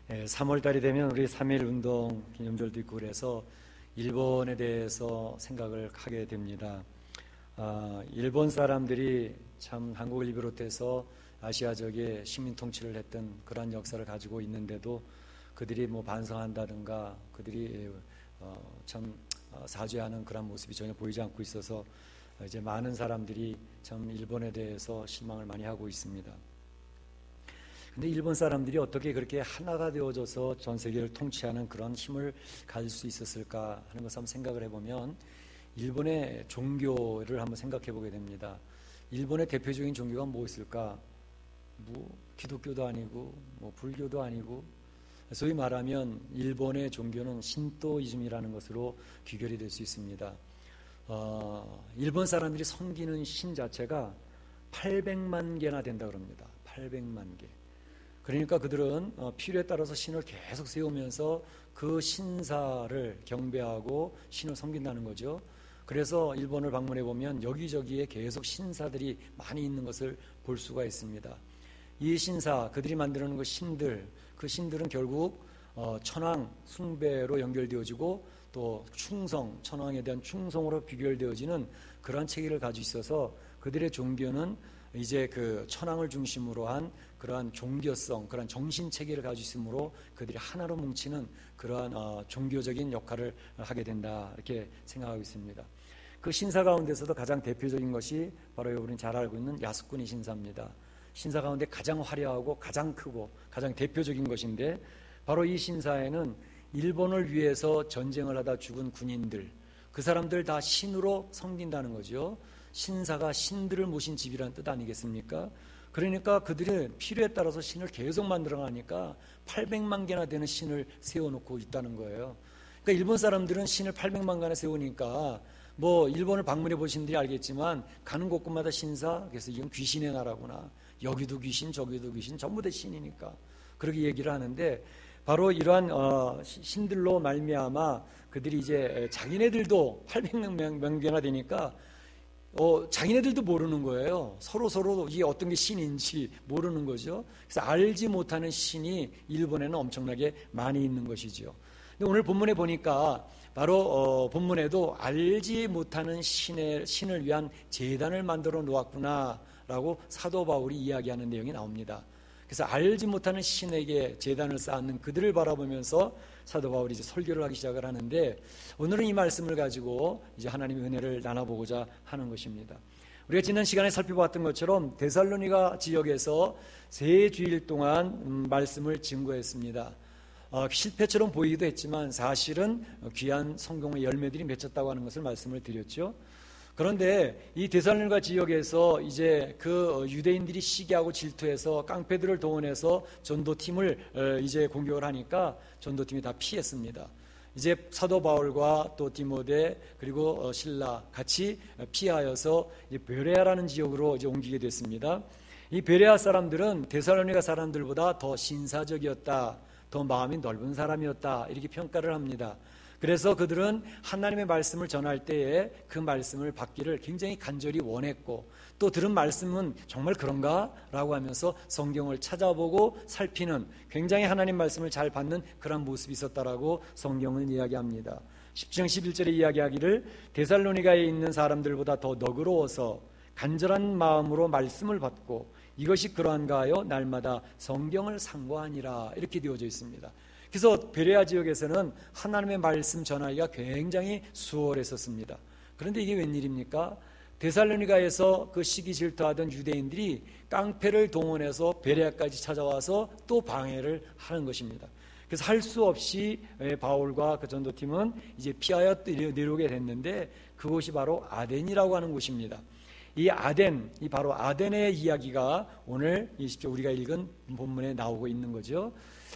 3월 달이 되면 우리 3.1 운동 기념절도 있고 그래서 일본에 대해서 생각을 하게 됩니다. 일본 사람들이 참 한국을 비롯해서 아시아적인 식민 통치를 했던 그러한 역사를 가지고 있는데도 그들이 반성한다든가 그들이 참 사죄하는 그런 모습이 전혀 보이지 않고 있어서 이제 많은 사람들이 참 일본에 대해서 실망을 많이 하고 있습니다. 근데 일본 사람들이 어떻게 그렇게 하나가 되어져서 전 세계를 통치하는 그런 힘을 가질 수 있었을까 하는 것을 한번 생각을 해보면 일본의 종교를 한번 생각해 보게 됩니다. 일본의 대표적인 종교가 무엇일까? 기독교도 아니고 불교도 아니고, 소위 말하면 일본의 종교는 신도이즘이라는 것으로 귀결이 될 수 있습니다. 일본 사람들이 섬기는 신 자체가 800만 개나 된다고 합니다. 800만 개. 그러니까 그들은 필요에 따라서 신을 계속 세우면서 그 신사를 경배하고 신을 섬긴다는 거죠. 그래서 일본을 방문해 보면 여기저기에 계속 신사들이 많이 있는 것을 볼 수가 있습니다. 이 신사, 그들이 만드는 그 신들은 결국 천황 숭배로 연결되어지고 또 충성, 천황에 대한 충성으로 비결되어지는 그러한 체계를 가지고 있어서 그들의 종교는 이제 그 천황을 중심으로 한 그러한 종교성, 그러한 정신 체계를 가지고 있으므로 그들이 하나로 뭉치는 그러한 종교적인 역할을 하게 된다, 이렇게 생각하고 있습니다. 그 신사 가운데서도 가장 대표적인 것이 바로 우리는 잘 알고 있는 야스쿠니 신사입니다. 신사 가운데 가장 화려하고 가장 크고 가장 대표적인 것인데, 바로 이 신사에는 일본을 위해서 전쟁을 하다 죽은 군인들, 그 사람들 다 신으로 섬긴다는 거죠. 신사가 신들을 모신 집이라는 뜻 아니겠습니까? 그러니까 그들은 필요에 따라서 신을 계속 만들어가니까 800만 개나 되는 신을 세워놓고 있다는 거예요. 그러니까 일본 사람들은 신을 800만 개나 세우니까 일본을 방문해 보신 분들이 알겠지만 가는 곳곳마다 신사, 그래서 이건 귀신의 나라구나, 여기도 귀신 저기도 귀신, 전부 다 신이니까 그렇게 얘기를 하는데, 바로 이러한 신들로 말미암아 그들이 이제 자기네들도 800명 개나 되니까 자기네들도 모르는 거예요. 서로 이게 어떤 게 신인지 모르는 거죠. 그래서 알지 못하는 신이 일본에는 엄청나게 많이 있는 것이죠. 근데 오늘 본문에 보니까 바로 본문에도 알지 못하는 신을 위한 제단을 만들어 놓았구나라고 사도 바울이 이야기하는 내용이 나옵니다. 그래서 알지 못하는 신에게 제단을 쌓는 그들을 바라보면서 사도 바울이 이제 설교를 하기 시작을 하는데, 오늘은 이 말씀을 가지고 이제 하나님의 은혜를 나눠보고자 하는 것입니다. 우리가 지난 시간에 살펴봤던 것처럼 데살로니가 지역에서 3주일 동안 말씀을 증거했습니다. 실패처럼 보이기도 했지만 사실은 귀한 성경의 열매들이 맺혔다고 하는 것을 말씀을 드렸죠. 그런데 이 데살로니가 지역에서 이제 그 유대인들이 시기하고 질투해서 깡패들을 동원해서 전도팀을 이제 공격을 하니까 전도팀이 다 피했습니다. 이제 사도 바울과 또 디모데 그리고 실라 같이 피하여서 베레아라는 지역으로 이제 옮기게 됐습니다. 이 베레아 사람들은 데살로니가 사람들보다 더 신사적이었다, 더 마음이 넓은 사람이었다, 이렇게 평가를 합니다. 그래서 그들은 하나님의 말씀을 전할 때에 그 말씀을 받기를 굉장히 간절히 원했고, 또 들은 말씀은 정말 그런가? 라고 하면서 성경을 찾아보고 살피는, 굉장히 하나님 말씀을 잘 받는 그런 모습이 있었다라고 성경은 이야기합니다. 10장 11절에 이야기하기를 데살로니가에 있는 사람들보다 더 너그러워서 간절한 마음으로 말씀을 받고 이것이 그러한가 하여 날마다 성경을 상고하니라, 이렇게 되어져 있습니다. 그래서 베레아 지역에서는 하나님의 말씀 전하기가 굉장히 수월했었습니다. 그런데 이게 웬일입니까? 데살로니가에서 그 시기 질투하던 유대인들이 깡패를 동원해서 베레아까지 찾아와서 또 방해를 하는 것입니다. 그래서 할 수 없이 바울과 그 전도팀은 이제 피하여 내려오게 됐는데, 그곳이 바로 아덴이라고 하는 곳입니다. 이 바로 아덴의 이야기가 오늘 20절 우리가 읽은 본문에 나오고 있는 거죠.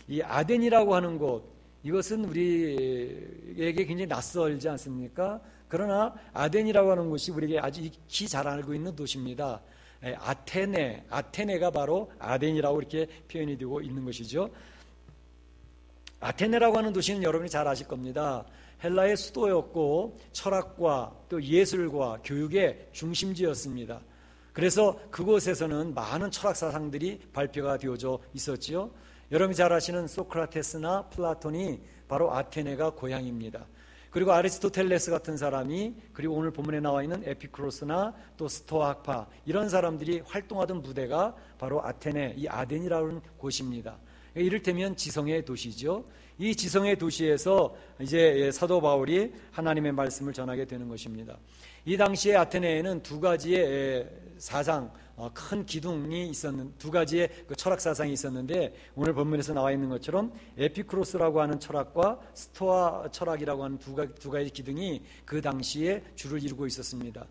이 아덴이라고 하는 곳, 이것은 우리에게 굉장히 낯설지 않습니까? 그러나 아덴이라고 하는 곳이 우리에게 아주 익히 잘 알고 있는 도시입니다. 아테네가 바로 아덴이라고 이렇게 표현이 되고 있는 것이죠. 아테네라고 하는 도시는 여러분이 잘 아실 겁니다. 헬라의 수도였고 철학과 또 예술과 교육의 중심지였습니다. 그래서 그곳에서는 많은 철학 사상들이 발표가 되어져 있었지요. 여러분이 잘 아시는 소크라테스나 플라톤이 바로 아테네가 고향입니다. 그리고 아리스토텔레스 같은 사람이, 그리고 오늘 본문에 나와 있는 에피쿠로스나 또 스토아 학파, 이런 사람들이 활동하던 무대가 바로 아테네, 이 아덴이라는 곳입니다. 이를테면 지성의 도시죠. 이 지성의 도시에서 이제 사도 바울이 하나님의 말씀을 전하게 되는 것입니다. 이 당시에 아테네에는 두 가지의 사상, 큰 기둥이 있었는, 두 가지의 그 철학 사상이 있었는데, 오늘 본문에서 나와 있는 것처럼 에피쿠로스라고 하는 철학과 스토아 철학이라고 하는 두 가지 기둥이 그 당시에 주를 이루고 있었습니다.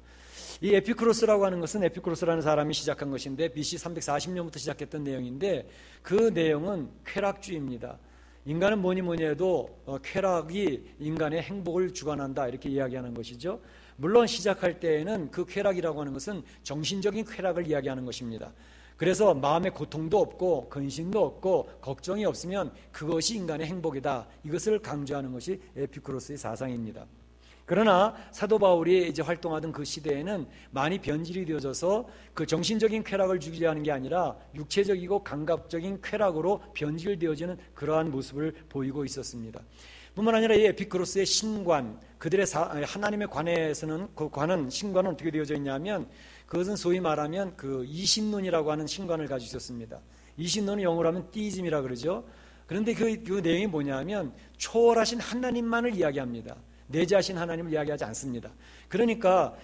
이 에피쿠로스라고 하는 것은, 에피쿠로스라는 사람이 시작한 것인데 BC 340년부터 시작했던 내용인데, 그 내용은 쾌락주의입니다. 인간은 뭐니 해도 쾌락이 인간의 행복을 주관한다, 이렇게 이야기하는 것이죠. 물론 시작할 때에는 그 쾌락이라고 하는 것은 정신적인 쾌락을 이야기하는 것입니다. 그래서 마음의 고통도 없고 근심도 없고 걱정이 없으면 그것이 인간의 행복이다, 이것을 강조하는 것이 에피쿠로스의 사상입니다. 그러나 사도 바울이 이제 활동하던 그 시대에는 많이 변질이 되어져서 그 정신적인 쾌락을 주기 하는 게 아니라 육체적이고 감각적인 쾌락으로 변질되어지는 그러한 모습을 보이고 있었습니다. 뿐만 아니라 이 에피쿠로스의 신관, 그들의 하나님에 관해서는, 그 관은, 신관은 어떻게 되어져 있냐면, 그것은 소위 말하면 그 이신론이라고 하는 신관을 가지고 있었습니다. 이신론은 영어로 하면 디이즘이라 그러죠. 그런데 그 내용이 뭐냐면 초월하신 하나님만을 이야기합니다. 내재하신 하나님을 이야기하지 않습니다. 그러니까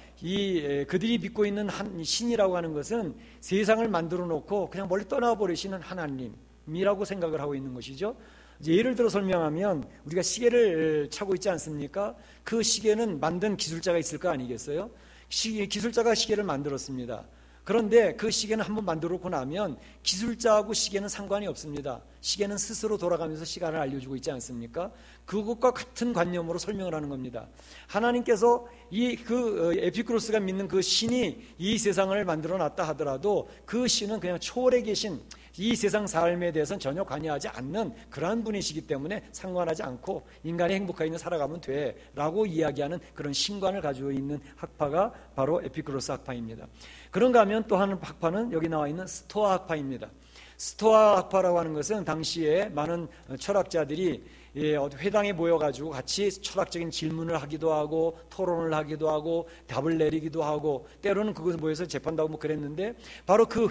그들이 믿고 있는 신이라고 하는 것은 세상을 만들어 놓고 그냥 멀리 떠나버리시는 하나님이라고 생각을 하고 있는 것이죠. 예를 들어 설명하면, 우리가 시계를 차고 있지 않습니까? 그 시계는 만든 기술자가 있을 거 아니겠어요? 기술자가 시계를 만들었습니다. 그런데 그 시계는 한번 만들어 놓고 나면 기술자하고 시계는 상관이 없습니다. 시계는 스스로 돌아가면서 시간을 알려주고 있지 않습니까? 그것과 같은 관념으로 설명을 하는 겁니다. 하나님께서 에피쿠로스가 믿는 그 신이 이 세상을 만들어 놨다 하더라도 그 신은 그냥 초월에 계신, 이 세상 삶에 대해서는 전혀 관여하지 않는 그러한 분이시기 때문에 상관하지 않고 인간이 행복하게 살아가면 돼 라고 이야기하는 그런 신관을 가지고 있는 학파가 바로 에피쿠로스 학파입니다. 그런가 하면 또 한 학파는 여기 나와 있는 스토아 학파입니다. 스토아 학파라고 하는 것은 당시에 많은 철학자들이 회당에 모여가지고 같이 철학적인 질문을 하기도 하고 토론을 하기도 하고 답을 내리기도 하고 때로는 그것을 모여서 재판도 하고 그랬는데, 바로 그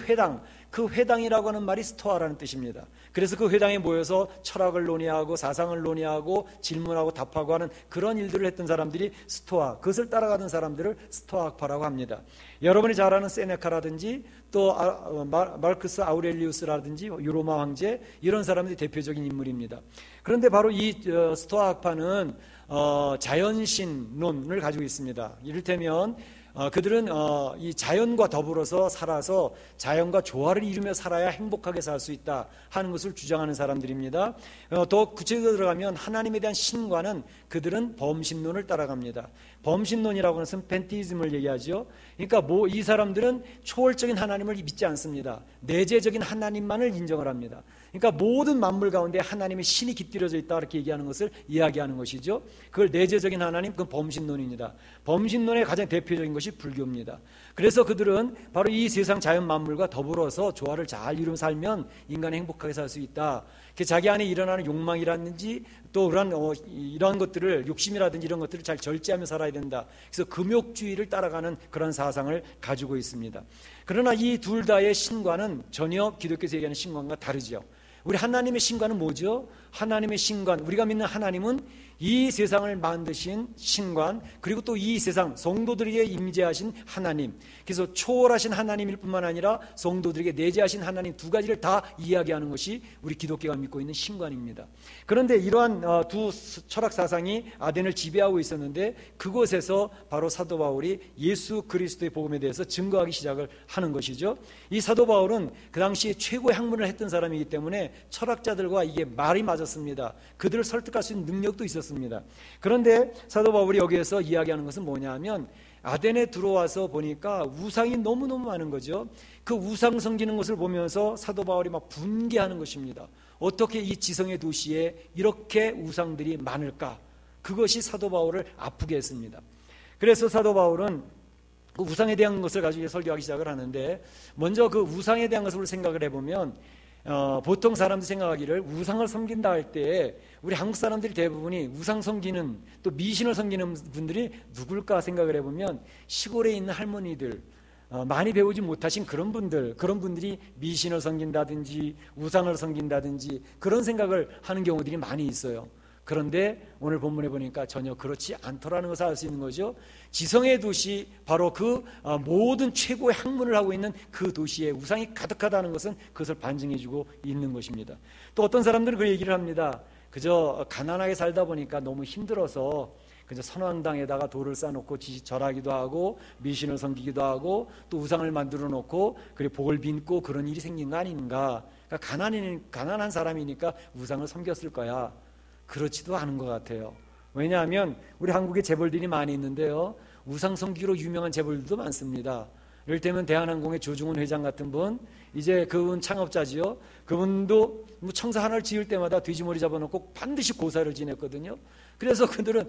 회당이라고 하는 말이 스토아라는 뜻입니다. 그래서 그 회당에 모여서 철학을 논의하고 사상을 논의하고 질문하고 답하고 하는 그런 일들을 했던 사람들이 스토아, 그것을 따라가던 사람들을 스토아 학파라고 합니다. 여러분이 잘 아는 세네카라든지 또 마르크스 아우렐리우스라든지 유로마 황제, 이런 사람들이 대표적인 인물입니다. 그런데 바로 이 스토아 학파는 자연신론을 가지고 있습니다. 이를테면 그들은 이 자연과 더불어서 살아서 자연과 조화를 이루며 살아야 행복하게 살 수 있다 하는 것을 주장하는 사람들입니다. 더 구체적으로 들어가면 하나님에 대한 신과는 그들은 범신론을 따라갑니다. 범신론이라고 하는 것은 팬티즘을 얘기하죠. 그러니까 이 사람들은 초월적인 하나님을 믿지 않습니다. 내재적인 하나님만을 인정을 합니다. 그러니까 모든 만물 가운데 하나님의 신이 깃들여져 있다, 이렇게 얘기하는 것을 이야기하는 것이죠. 그걸 내재적인 하나님, 그건 범신론입니다. 범신론의 가장 대표적인 것이 불교입니다. 그래서 그들은 바로 이 세상 자연 만물과 더불어서 조화를 잘 이루며 살면 인간이 행복하게 살 수 있다. 자기 안에 일어나는 욕망이라든지 또 이러한 것들을, 욕심이라든지 이런 것들을 잘 절제하며 살아야 된다. 그래서 금욕주의를 따라가는 그런 사상을 가지고 있습니다. 그러나 이 둘 다의 신관은 전혀 기독교에서 얘기하는 신관과 다르죠. 우리 하나님의 신관은 뭐죠? 하나님의 신관, 우리가 믿는 하나님은 이 세상을 만드신 신관, 그리고 또 이 세상 성도들에게 임재하신 하나님, 그래서 초월하신 하나님일 뿐만 아니라 성도들에게 내재하신 하나님, 두 가지를 다 이야기하는 것이 우리 기독교가 믿고 있는 신관입니다. 그런데 이러한 두 철학 사상이 아덴을 지배하고 있었는데, 그곳에서 바로 사도 바울이 예수 그리스도의 복음에 대해서 증거하기 시작을 하는 것이죠. 이 사도 바울은 그 당시에 최고의 학문을 했던 사람이기 때문에 철학자들과 이게 말이 맞았습니다. 그들을 설득할 수 있는 능력도 있었습니다. 그런데 사도 바울이 여기에서 이야기하는 것은 뭐냐면, 아덴에 들어와서 보니까 우상이 너무너무 많은 거죠. 그 우상 섬기는 것을 보면서 사도 바울이 막 분개하는 것입니다. 어떻게 이 지성의 도시에 이렇게 우상들이 많을까? 그것이 사도 바울을 아프게 했습니다. 그래서 사도 바울은 그 우상에 대한 것을 가지고 설교하기 시작을 하는데, 먼저 그 우상에 대한 것을 생각을 해보면 보통 사람들이 생각하기를 우상을 섬긴다 할 때 우리 한국 사람들이 대부분이 우상 섬기는 또 미신을 섬기는 분들이 누굴까 생각을 해보면 시골에 있는 할머니들, 많이 배우지 못하신 그런 분들이 미신을 섬긴다든지 우상을 섬긴다든지 그런 생각을 하는 경우들이 많이 있어요. 그런데 오늘 본문에 보니까 전혀 그렇지 않더라는 것을 알 수 있는 거죠. 지성의 도시, 바로 그 모든 최고의 학문을 하고 있는 그 도시에 우상이 가득하다는 것은 그것을 반증해주고 있는 것입니다. 또 어떤 사람들은 그 얘기를 합니다. 그저 가난하게 살다 보니까 너무 힘들어서 그저 선왕당에다가 돌을 쌓아놓고 절하기도 하고 미신을 섬기기도 하고 또 우상을 만들어 놓고 그리고 복을 빈고 그런 일이 생긴 거 아닌가. 그러니까 가난한 사람이니까 우상을 섬겼을 거야. 그렇지도 않은 것 같아요. 왜냐하면 우리 한국에 재벌들이 많이 있는데요, 우상 섬기로 유명한 재벌들도 많습니다. 이를테면 대한항공의 조중훈 회장 같은 분, 이제 그분 창업자지요. 그분도 청사 하나를 지을 때마다 돼지머리 잡아놓고 반드시 고사를 지냈거든요. 그래서 그들은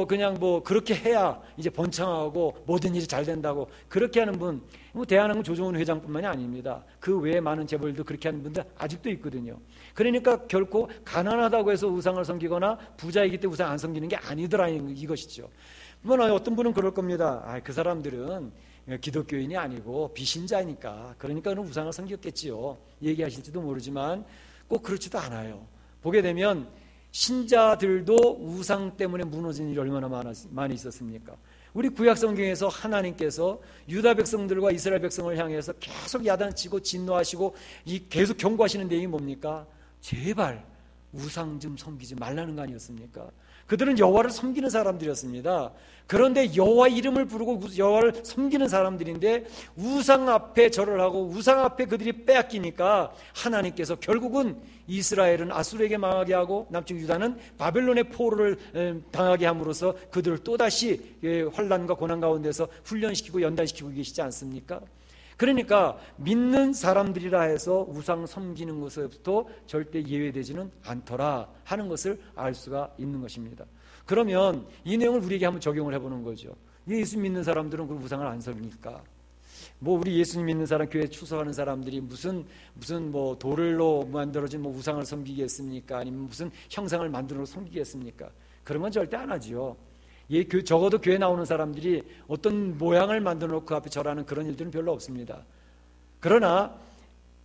그냥 그렇게 해야 이제 번창하고 모든 일이 잘 된다고 그렇게 하는 분, 대한항공 조중훈 회장뿐만이 아닙니다. 그 외에 많은 재벌도 그렇게 하는 분들 아직도 있거든요. 그러니까 결코 가난하다고 해서 우상을 섬기거나 부자이기 때문에 우상 안 섬기는 게 아니더라 이것이죠. 어떤 분은 그럴 겁니다. 그 사람들은 기독교인이 아니고 비신자니까 그러니까 우상을 섬겼겠지요, 얘기하실지도 모르지만 꼭 그렇지도 않아요. 보게 되면 신자들도 우상 때문에 무너진 일이 얼마나 많이 있었습니까? 우리 구약 성경에서 하나님께서 유다 백성들과 이스라엘 백성을 향해서 계속 야단치고 진노하시고 계속 경고하시는 내용이 뭡니까? 제발 우상 좀 섬기지 말라는 거 아니었습니까? 그들은 여호와를 섬기는 사람들이었습니다. 그런데 여호와 이름을 부르고 여호와를 섬기는 사람들인데 우상 앞에 절을 하고 우상 앞에 그들이 빼앗기니까 하나님께서 결국은 이스라엘은 아수르에게 망하게 하고 남쪽 유다는 바벨론의 포로를 당하게 함으로써 그들을 또다시 환난과 고난 가운데서 훈련시키고 연단시키고 계시지 않습니까? 그러니까 믿는 사람들이라 해서 우상 섬기는 것에부터 절대 예외되지는 않더라 하는 것을 알 수가 있는 것입니다. 그러면 이 내용을 우리에게 한번 적용을 해보는 거죠. 예수 믿는 사람들은 그 우상을 안 섬깁니까? 우리 예수님 믿는 사람, 교회 출석하는 사람들이 무슨 돌로 만들어진 우상을 섬기겠습니까? 아니면 무슨 형상을 만들어 섬기겠습니까? 그런 건 절대 안 하지요. 적어도 교회 나오는 사람들이 어떤 모양을 만들어 놓고 그 앞에 절하는 그런 일들은 별로 없습니다. 그러나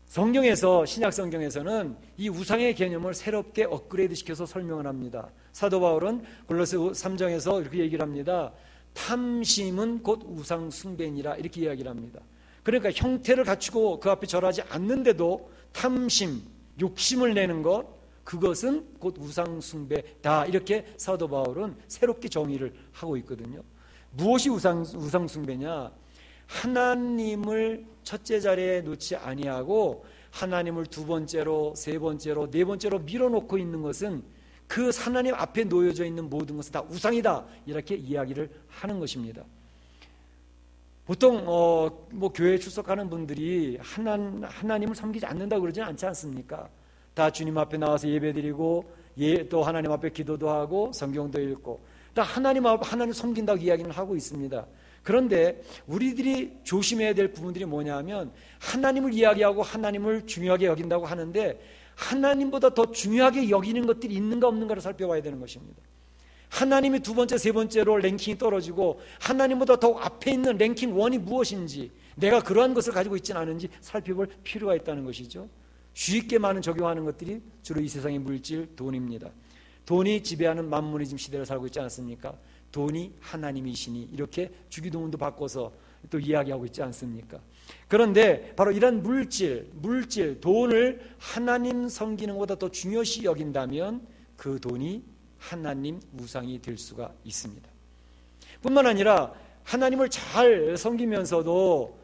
성경에서, 신약 성경에서는 이 우상의 개념을 새롭게 업그레이드 시켜서 설명을 합니다. 사도 바울은 골로새 3장에서 이렇게 얘기를 합니다. 탐심은 곧 우상 숭배니라, 이렇게 이야기를 합니다. 그러니까 형태를 갖추고 그 앞에 절하지 않는데도 탐심, 욕심을 내는 것, 그것은 곧 우상 숭배다, 이렇게 사도 바울은 새롭게 정의를 하고 있거든요. 무엇이 우상 숭배냐? 하나님을 첫째 자리에 놓지 아니하고 하나님을 두 번째로, 세 번째로, 네 번째로 밀어놓고 있는 것은 그 하나님 앞에 놓여져 있는 모든 것은 다 우상이다, 이렇게 이야기를 하는 것입니다. 보통 교회에 출석하는 분들이 하나님을 섬기지 않는다고 그러지는 않지 않습니까? 다 주님 앞에 나와서 예배드리고 또 하나님 앞에 기도도 하고 성경도 읽고 다 하나님 섬긴다고 이야기를 하고 있습니다. 그런데 우리들이 조심해야 될 부분들이 뭐냐면 하나님을 이야기하고 하나님을 중요하게 여긴다고 하는데 하나님보다 더 중요하게 여기는 것들이 있는가 없는가를 살펴봐야 되는 것입니다. 하나님이 두 번째, 세 번째로 랭킹이 떨어지고 하나님보다 더 앞에 있는 랭킹 1이 무엇인지, 내가 그러한 것을 가지고 있지는 않은지 살펴볼 필요가 있다는 것이죠. 쉽게 많은 적용하는 것들이 주로 이 세상의 물질, 돈입니다. 돈이 지배하는 만문이즘 시대를 살고 있지 않습니까? 돈이 하나님이시니, 이렇게 주기도문도 바꿔서 또 이야기하고 있지 않습니까? 그런데 바로 이런 물질, 돈을 하나님 섬기는 것보다 더 중요시 여긴다면 그 돈이 하나님 우상이 될 수가 있습니다. 뿐만 아니라 하나님을 잘 섬기면서도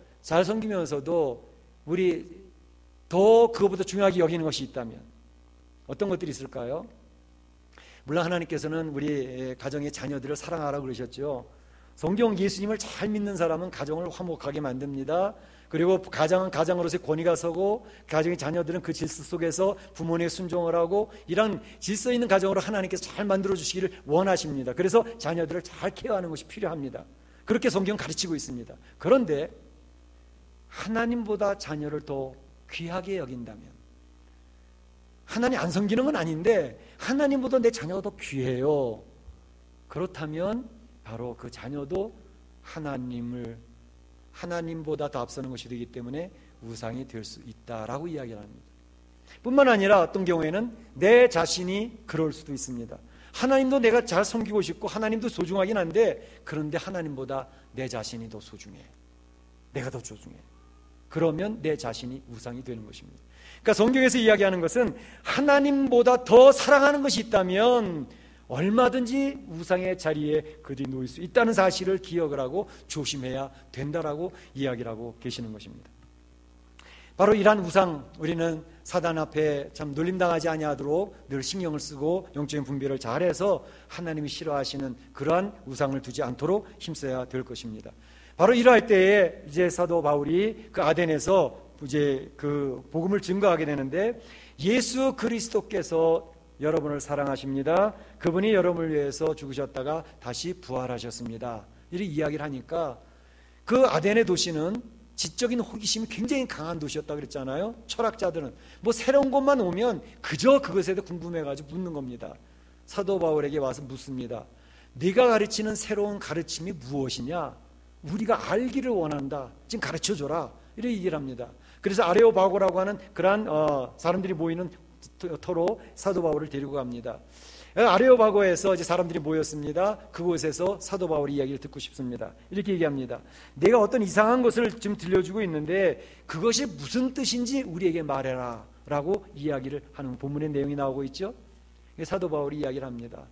우리 더 그것보다 중요하게 여기는 것이 있다면 어떤 것들이 있을까요? 물론 하나님께서는 우리 가정의 자녀들을 사랑하라고 그러셨죠. 성경, 예수님을 잘 믿는 사람은 가정을 화목하게 만듭니다. 그리고 가정은 가정으로서의 권위가 서고 가정의 자녀들은 그 질서 속에서 부모님의 순종을 하고 이런 질서 있는 가정으로 하나님께서 잘 만들어 주시기를 원하십니다. 그래서 자녀들을 잘 케어하는 것이 필요합니다. 그렇게 성경은 가르치고 있습니다. 그런데 하나님보다 자녀를 더 귀하게 여긴다면, 하나님 안 섬기는 건 아닌데 하나님보다 내 자녀가 더 귀해요. 그렇다면 바로 그 자녀도 하나님보다 더 앞서는 것이 되기 때문에 우상이 될 수 있다라고 이야기를 합니다. 뿐만 아니라 어떤 경우에는 내 자신이 그럴 수도 있습니다. 하나님도 내가 잘 섬기고 싶고 하나님도 소중하긴 한데 그런데 하나님보다 내 자신이 더 소중해. 내가 더 소중해. 그러면 내 자신이 우상이 되는 것입니다. 그러니까 성경에서 이야기하는 것은 하나님보다 더 사랑하는 것이 있다면 얼마든지 우상의 자리에 그들이 놓일 수 있다는 사실을 기억을 하고 조심해야 된다라고 이야기를 하고 계시는 것입니다. 바로 이러한 우상, 우리는 사단 앞에 참 놀림당하지 아니하도록 늘 신경을 쓰고 영적인 분별을 잘해서 하나님이 싫어하시는 그러한 우상을 두지 않도록 힘써야 될 것입니다. 바로 이러할 때에 이제 사도 바울이 그 아덴에서 이제 그 복음을 증거하게 되는데, 예수 그리스도께서 여러분을 사랑하십니다. 그분이 여러분을 위해서 죽으셨다가 다시 부활하셨습니다. 이렇게 이야기를 하니까 그 아덴의 도시는 지적인 호기심이 굉장히 강한 도시였다고 그랬잖아요. 철학자들은 뭐 새로운 것만 오면 그저 그것에 대해 궁금해가지고 묻는 겁니다. 사도 바울에게 와서 묻습니다. 네가 가르치는 새로운 가르침이 무엇이냐? 우리가 알기를 원한다. 지금 가르쳐줘라. 이렇게 얘기를 합니다. 그래서 아레오바고라고 하는 그러한 사람들이 모이는 터로 사도 바울을 데리고 갑니다. 아레오바고에서 이제 사람들이 모였습니다. 그곳에서 사도 바울의 이야기를 듣고 싶습니다. 이렇게 얘기합니다. 내가 어떤 이상한 것을 지금 들려주고 있는데 그것이 무슨 뜻인지 우리에게 말해라 라고 이야기를 하는 본문의 내용이 나오고 있죠. 사도 바울이 이야기를 합니다.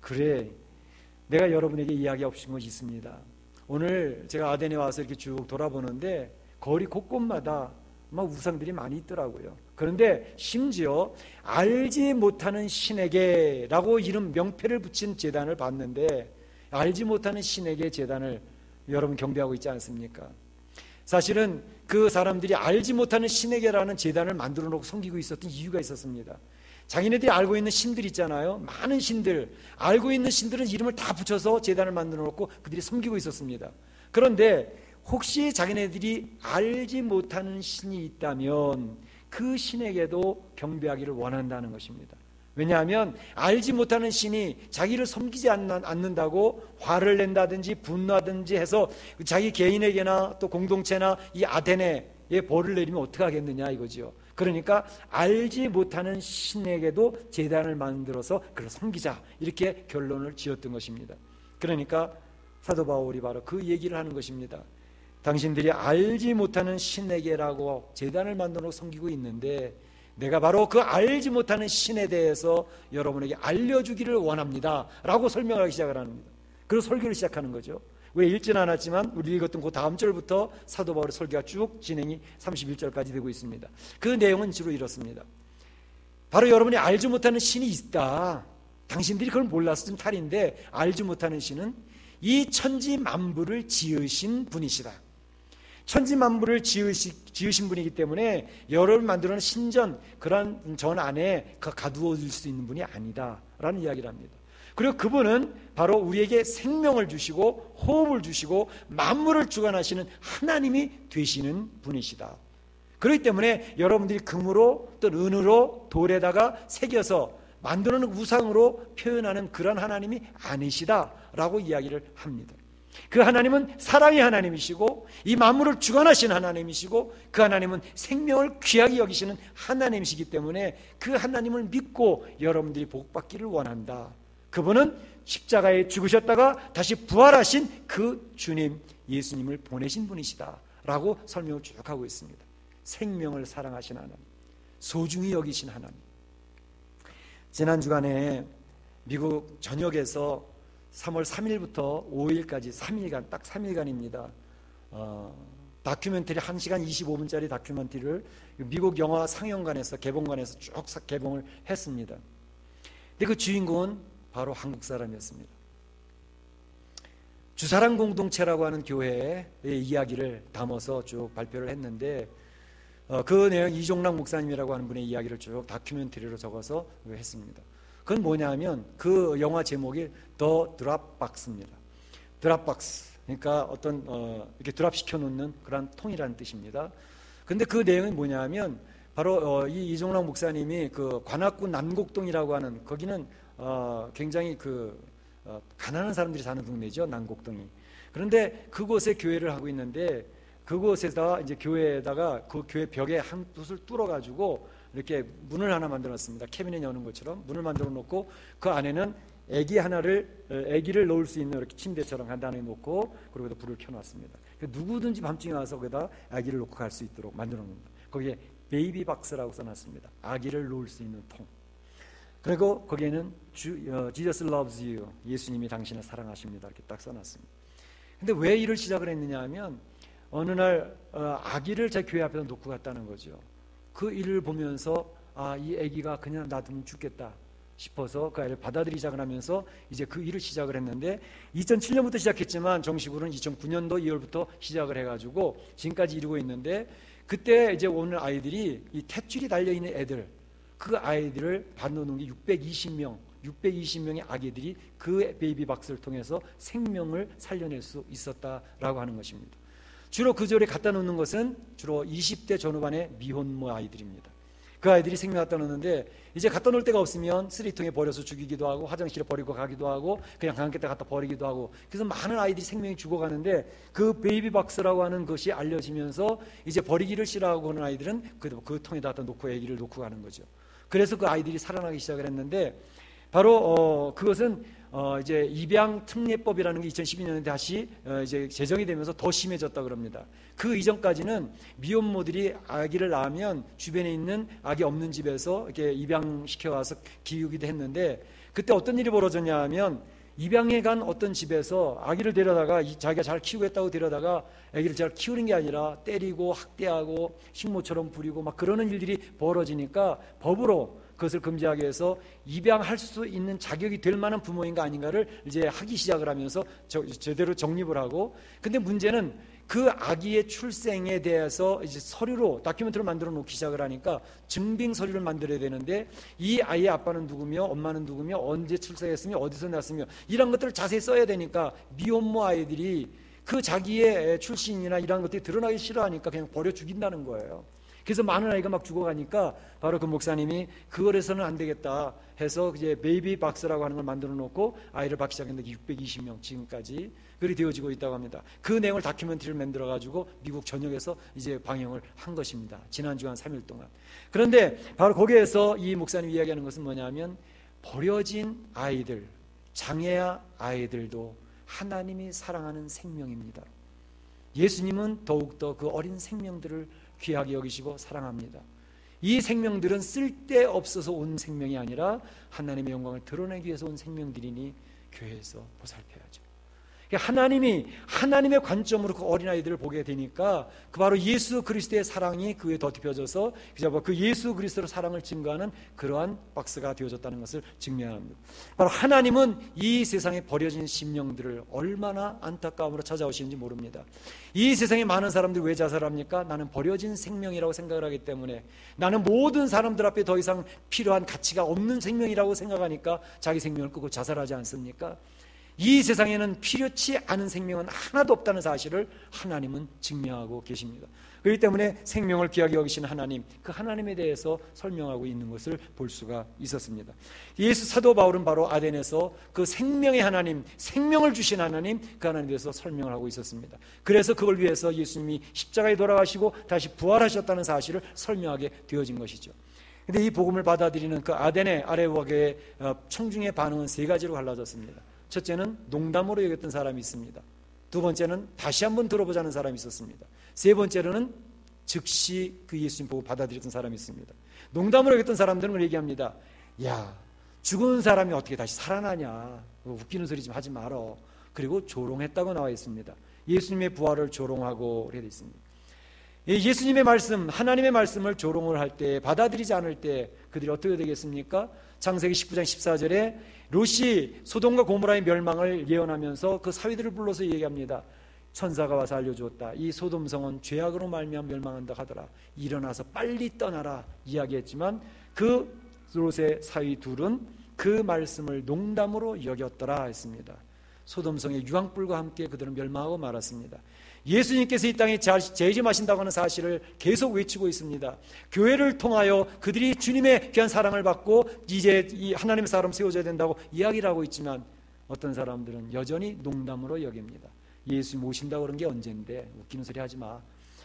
그래, 내가 여러분에게 이야기하고 싶은 것이 있습니다. 오늘 제가 아덴에 와서 이렇게 쭉 돌아보는데 거리 곳곳마다 막 우상들이 많이 있더라고요. 그런데 심지어 알지 못하는 신에게라고 이름 명패를 붙인 제단을 봤는데, 알지 못하는 신에게 제단을 여러분 경배하고 있지 않습니까? 사실은 그 사람들이 알지 못하는 신에게라는 제단을 만들어 놓고 섬기고 있었던 이유가 있었습니다. 자기네들이 알고 있는 신들 있잖아요. 많은 신들, 알고 있는 신들은 이름을 다 붙여서 제단을 만들어 놓고 그들이 섬기고 있었습니다. 그런데 혹시 자기네들이 알지 못하는 신이 있다면 그 신에게도 경배하기를 원한다는 것입니다. 왜냐하면 알지 못하는 신이 자기를 섬기지 않는다고 화를 낸다든지 분노하든지 해서 자기 개인에게나 또 공동체나 이 아덴에 벌을 내리면 어떻게 하겠느냐 이거죠. 그러니까 알지 못하는 신에게도 제단을 만들어서 그를 섬기자, 이렇게 결론을 지었던 것입니다. 그러니까 사도 바울이 바로 그 얘기를 하는 것입니다. 당신들이 알지 못하는 신에게라고 제단을 만들어 섬기고 있는데 내가 바로 그 알지 못하는 신에 대해서 여러분에게 알려주기를 원합니다 라고 설명하기 시작을 합니다. 그리고 설교를 시작하는 거죠. 왜 읽지는 않았지만 우리 읽었던 그 다음 절부터 사도 바울의 설교가 쭉 진행이 31절까지 되고 있습니다. 그 내용은 주로 이렇습니다. 바로 여러분이 알지 못하는 신이 있다. 당신들이 그걸 몰라서 좀 탈인데, 알지 못하는 신은 이 천지 만물을 지으신 분이시다. 천지 만물을 지으신 분이기 때문에 여러분을 만들어놓은 신전, 그런 전 안에 가두어질 수 있는 분이 아니다 라는 이야기를 합니다. 그리고 그분은 바로 우리에게 생명을 주시고 호흡을 주시고 만물을 주관하시는 하나님이 되시는 분이시다. 그렇기 때문에 여러분들이 금으로 또 은으로 돌에다가 새겨서 만들어놓은 우상으로 표현하는 그런 하나님이 아니시다라고 이야기를 합니다. 그 하나님은 사랑의 하나님이시고 이 만물을 주관하시는 하나님이시고 그 하나님은 생명을 귀하게 여기시는 하나님이시기 때문에 그 하나님을 믿고 여러분들이 복받기를 원한다. 그분은 십자가에 죽으셨다가 다시 부활하신 그 주님 예수님을 보내신 분이시다 라고 설명을 쭉 하고 있습니다. 생명을 사랑하신 하나님, 소중히 여기신 하나님. 지난 주간에 미국 전역에서 3월 3일부터 5일까지 3일간, 딱 3일간입니다. 다큐멘터리 1시간 25분짜리 다큐멘터리를 미국 영화 상영관에서 개봉관에서 쭉 개봉을 했습니다. 근데 그 주인공은 바로 한국 사람이었습니다. 주사랑 공동체라고 하는 교회의 이야기를 담아서 쭉 발표를 했는데, 그 내용 이종락 목사님이라고 하는 분의 이야기를 쭉 다큐멘터리로 적어서 했습니다. 그건 뭐냐면 그 영화 제목이 더 드랍박스입니다. 드랍박스, 그러니까 어떤 이렇게 드랍시켜 놓는 그런 통이라는 뜻입니다. 근데 그 내용이 뭐냐면 바로 이 이종락 목사님이 그 관악구 남곡동이라고 하는, 거기는 굉장히 가난한 사람들이 사는 동네죠, 남곡동이. 그런데 그곳에 교회를 하고 있는데, 그곳에다 이제 교회에다가 그 교회 벽에 한 붓을 뚫어가지고 이렇게 문을 하나 만들었습니다. 캐비넷 여는 것처럼 문을 만들어 놓고 그 안에는 아기를 넣을 수 있는 이렇게 침대처럼 간단하게 놓고, 그리고 불을 켜놨습니다. 누구든지 밤중에 와서 거기다 아기를 놓고 갈 수 있도록 만들어 놓습니다. 거기에 베이비 박스라고 써놨습니다. 아기를 놓을 수 있는 통. 그리고 거기에는 Jesus loves you, 예수님이 당신을 사랑하십니다, 이렇게 딱 써놨습니다. 근데 왜 일을 시작을 했느냐 하면, 어느 날 아기를 제 교회 앞에서 놓고 갔다는 거죠. 그 일을 보면서 이 아기가 그냥 놔두면 죽겠다 싶어서 그 아이를 받아들이자고 하면서 이제 그 일을 시작을 했는데, 2007년부터 시작했지만 정식으로는 2009년도 2월부터 시작을 해가지고 지금까지 이루고 있는데, 그때 이제 오는 아이들이 이 탯줄이 달려있는 애들, 그 아이들을 받아놓는 게 620명의 아기들이 그 베이비 박스를 통해서 생명을 살려낼 수 있었다라고 하는 것입니다. 주로 그 절에 갖다 놓는 것은 주로 20대 전후반의 미혼모 아이들입니다. 그 아이들이 생명 갖다 놓는데, 이제 갖다 놓을 데가 없으면 쓰레기통에 버려서 죽이기도 하고, 화장실에 버리고 가기도 하고, 그냥 강가에 갖다 버리기도 하고, 그래서 많은 아이들이 생명이 죽어가는데, 그 베이비 박스라고 하는 것이 알려지면서 이제 버리기를 싫어하고 하는 아이들은 그 통에다 갖다 놓고 아기를 놓고 가는 거죠. 그래서 그 아이들이 살아나기 시작을 했는데, 바로 그것은 이제 입양 특례법이라는 게 2012년에 다시 이제 제정이 되면서 더 심해졌다 그럽니다. 그 이전까지는 미혼모들이 아기를 낳으면 주변에 있는 아기 없는 집에서 이렇게 입양시켜 와서 기우기도 했는데, 그때 어떤 일이 벌어졌냐 하면, 입양해 간 어떤 집에서 아기를 데려다가 자기가 잘 키우겠다고 데려다가 아기를 잘 키우는 게 아니라 때리고 학대하고 식모처럼 부리고 막 그러는 일들이 벌어지니까, 법으로 그것을 금지하기 위해서 입양할 수 있는 자격이 될 만한 부모인가 아닌가를 이제 하기 시작을 하면서 제대로 정립을 하고, 근데 문제는 그 아기의 출생에 대해서 이제 서류로 다큐멘터리를 만들어 놓기 시작을 하니까 증빙 서류를 만들어야 되는데, 이 아이의 아빠는 누구며 엄마는 누구며 언제 출생했으며 어디서 났으며 이런 것들을 자세히 써야 되니까, 미혼모 아이들이 그 자기의 출신이나 이런 것들이 드러나기 싫어하니까 그냥 버려 죽인다는 거예요. 그래서 많은 아이가 막 죽어가니까, 바로 그 목사님이 그걸 해서는 안 되겠다 해서 이제 베이비 박스라고 하는 걸 만들어 놓고 아이를 받기 시작했는데 620명 지금까지 그리 되어지고 있다고 합니다. 그 내용을 다큐멘터리를 만들어 가지고 미국 전역에서 이제 방영을 한 것입니다. 지난주 한 3일 동안. 그런데 바로 거기에서 이 목사님이 이야기하는 것은 뭐냐면, 버려진 아이들, 장애 아이들도 하나님이 사랑하는 생명입니다. 예수님은 더욱더 그 어린 생명들을 귀하게 여기시고 사랑합니다. 이 생명들은 쓸데없어서 온 생명이 아니라 하나님의 영광을 드러내기 위해서 온 생명들이니 교회에서 보살펴야죠. 하나님의 관점으로 그 어린아이들을 보게 되니까, 그 바로 예수 그리스도의 사랑이 그에 덧입혀져서 그 예수 그리스도의 사랑을 증거하는 그러한 박스가 되어졌다는 것을 증명합니다. 바로 하나님은 이 세상에 버려진 심령들을 얼마나 안타까움으로 찾아오시는지 모릅니다. 이 세상에 많은 사람들이 왜 자살합니까? 나는 버려진 생명이라고 생각을 하기 때문에, 나는 모든 사람들 앞에 더 이상 필요한 가치가 없는 생명이라고 생각하니까 자기 생명을 끄고 자살하지 않습니까? 이 세상에는 필요치 않은 생명은 하나도 없다는 사실을 하나님은 증명하고 계십니다. 그렇기 때문에 생명을 귀하게 여기시는 하나님, 그 하나님에 대해서 설명하고 있는 것을 볼 수가 있었습니다. 예수 사도 바울은 바로 아덴에서 그 생명의 하나님, 생명을 주신 하나님, 그 하나님에 대해서 설명을 하고 있었습니다. 그래서 그걸 위해서 예수님이 십자가에 돌아가시고 다시 부활하셨다는 사실을 설명하게 되어진 것이죠. 그런데 이 복음을 받아들이는 그 아덴의 아레오교의 청중의 반응은 세 가지로 갈라졌습니다. 첫째는 농담으로 여겼던 사람이 있습니다. 두 번째는 다시 한번 들어보자는 사람이 있었습니다. 세 번째로는 즉시 그 예수님 보고 받아들였던 사람이 있습니다. 농담으로 여겼던 사람들은 얘기합니다. 야, 죽은 사람이 어떻게 다시 살아나냐, 웃기는 소리 좀 하지 말어. 그리고 조롱했다고 나와 있습니다. 예수님의 부활을 조롱하고 그렇게 되어 있습니다. 예수님의 말씀, 하나님의 말씀을 조롱을 할 때, 받아들이지 않을 때 그들이 어떻게 되겠습니까? 창세기 19장 14절에 롯이 소돔과 고모라의 멸망을 예언하면서 그 사위들을 불러서 얘기합니다. 천사가 와서 알려주었다. 이 소돔성은 죄악으로 말미암아 멸망한다 하더라. 일어나서 빨리 떠나라 이야기했지만, 그 롯의 사위 둘은 그 말씀을 농담으로 여겼더라 했습니다. 소돔성의 유황불과 함께 그들은 멸망하고 말았습니다. 예수님께서 이 땅에 재림하신다고 하는 사실을 계속 외치고 있습니다. 교회를 통하여 그들이 주님의 귀한 사랑을 받고 이제 이 하나님의 사람 세워져야 된다고 이야기를 하고 있지만 어떤 사람들은 여전히 농담으로 여깁니다. 예수님 오신다고 그런 게 언젠데 웃기는 소리 하지 마.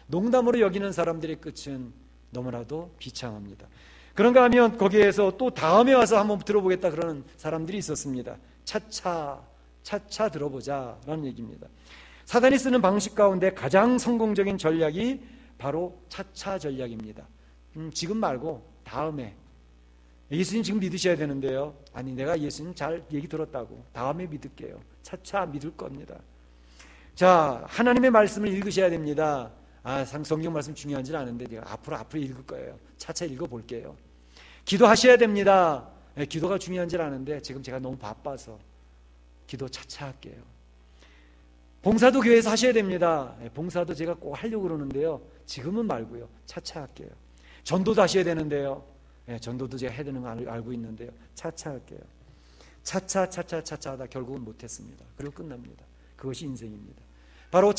농담으로 여기는 사람들의 끝은 너무나도 비참합니다. 그런가 하면 거기에서 또 다음에 와서 한번 들어보겠다 그러는 사람들이 있었습니다. 차차 들어보자라는 얘기입니다. 사단이 쓰는 방식 가운데 가장 성공적인 전략이 바로 차차 전략입니다. 지금 말고 다음에. 예수님 지금 믿으셔야 되는데요. 아니, 내가 예수님 잘 얘기 들었다고. 다음에 믿을게요. 차차 믿을 겁니다. 자, 하나님의 말씀을 읽으셔야 됩니다. 성경 말씀 중요한지는 아는데 내가 앞으로 읽을 거예요. 차차 읽어볼게요. 기도하셔야 됩니다. 기도가 중요한지는 아는데 지금 제가 너무 바빠서 기도 차차 할게요. 봉사도 교회에서 하셔야 됩니다. 봉사도 제가 꼭 하려고 그러는데요. 지금은 말고요. 차차 할게요. 전도도 하셔야 되는데요. 전도도 제가 해야 되는 거 알고 있는데요. 차차 할게요. 차차 하다 결국은 못했습니다. 그리고 끝납니다. 그것이 인생입니다. 바로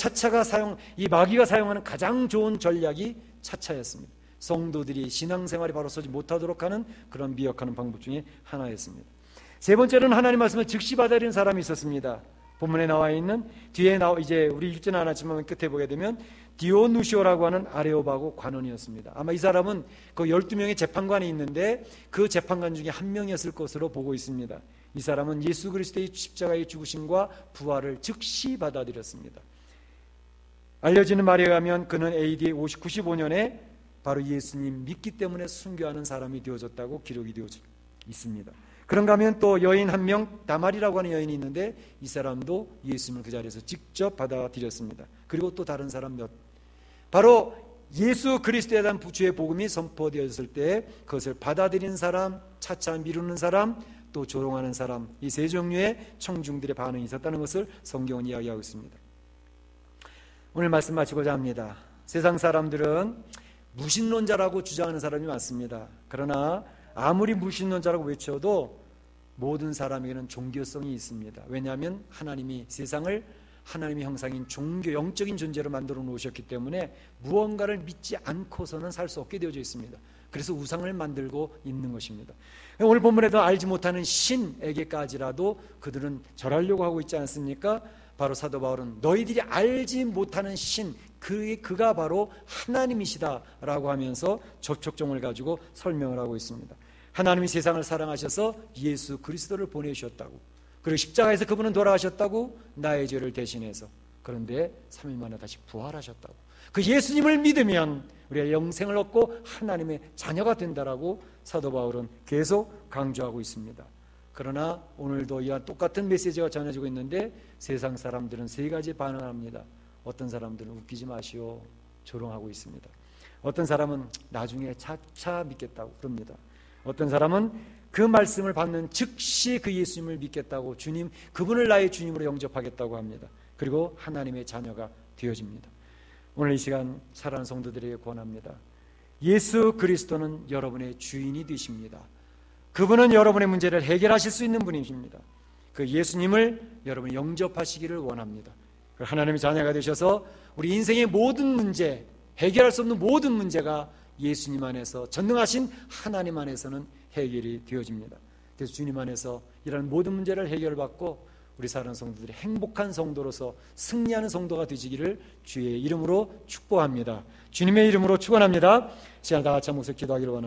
이 마귀가 사용하는 가장 좋은 전략이 차차였습니다. 성도들이 신앙생활이 바로 서지 못하도록 하는 그런 미혹하는 방법 중에 하나였습니다. 세 번째로는 하나님 말씀을 즉시 받아들이는 사람이 있었습니다. 본문에 나와 있는 이제 우리 읽지는 않았지만 끝에 보게 되면 디오누시오라고 하는 아레오바고 관원이었습니다. 아마 이 사람은 그 12명의 재판관이 있는데 그 재판관 중에 한 명이었을 것으로 보고 있습니다. 이 사람은 예수 그리스도의 십자가의 죽으심과 부활을 즉시 받아들였습니다. 알려지는 말에 의하면 그는 AD 95년에 바로 예수님 믿기 때문에 순교하는 사람이 되어졌다고 기록이 되어 있습니다. 그런가 하면 또 여인 한 명, 다말이라고 하는 여인이 있는데 이 사람도 예수님을 그 자리에서 직접 받아들였습니다. 그리고 또 다른 사람 바로 예수 그리스도에 대한 주의 복음이 선포되었을 때 그것을 받아들이는 사람, 차차 미루는 사람, 또 조롱하는 사람, 이 세 종류의 청중들의 반응이 있었다는 것을 성경은 이야기하고 있습니다. 오늘 말씀 마치고자 합니다. 세상 사람들은 무신론자라고 주장하는 사람이 많습니다. 그러나 아무리 무신론자라고 외쳐도 모든 사람에게는 종교성이 있습니다. 왜냐하면 하나님이 세상을 하나님의 형상인 종교, 영적인 존재로 만들어 놓으셨기 때문에 무언가를 믿지 않고서는 살 수 없게 되어져 있습니다. 그래서 우상을 만들고 있는 것입니다. 오늘 본문에도 알지 못하는 신에게까지라도 그들은 절하려고 하고 있지 않습니까? 바로 사도 바울은 너희들이 알지 못하는 신, 그가 바로 하나님이시다라고 하면서 접촉점을 가지고 설명을 하고 있습니다. 하나님이 세상을 사랑하셔서 예수 그리스도를 보내주셨다고, 그리고 십자가에서 그분은 돌아가셨다고, 나의 죄를 대신해서. 그런데 3일 만에 다시 부활하셨다고. 그 예수님을 믿으면 우리가 영생을 얻고 하나님의 자녀가 된다라고 사도 바울은 계속 강조하고 있습니다. 그러나 오늘도 이와 똑같은 메시지가 전해지고 있는데 세상 사람들은 세 가지 반응을 합니다. 어떤 사람들은 웃기지 마시오, 조롱하고 있습니다. 어떤 사람은 나중에 차차 믿겠다고 그럽니다. 어떤 사람은 그 말씀을 받는 즉시 그 예수님을 믿겠다고, 그분을 나의 주님으로 영접하겠다고 합니다. 그리고 하나님의 자녀가 되어집니다. 오늘 이 시간 사랑하는 성도들에게 권합니다. 예수 그리스도는 여러분의 주인이 되십니다. 그분은 여러분의 문제를 해결하실 수 있는 분이십니다. 그 예수님을 여러분이 영접하시기를 원합니다. 하나님의 자녀가 되셔서 우리 인생의 모든 문제, 해결할 수 없는 모든 문제가 예수님 안에서, 전능하신 하나님 안에서는 해결이 되어집니다. 그래서 주님 안에서 이런 모든 문제를 해결받고 우리 사랑하는 성도들이 행복한 성도로서 승리하는 성도가 되시기를 주의 이름으로 축복합니다. 주님의 이름으로 축원합니다. 시간 다 같이 한 목소리 기도하기를 원합니다.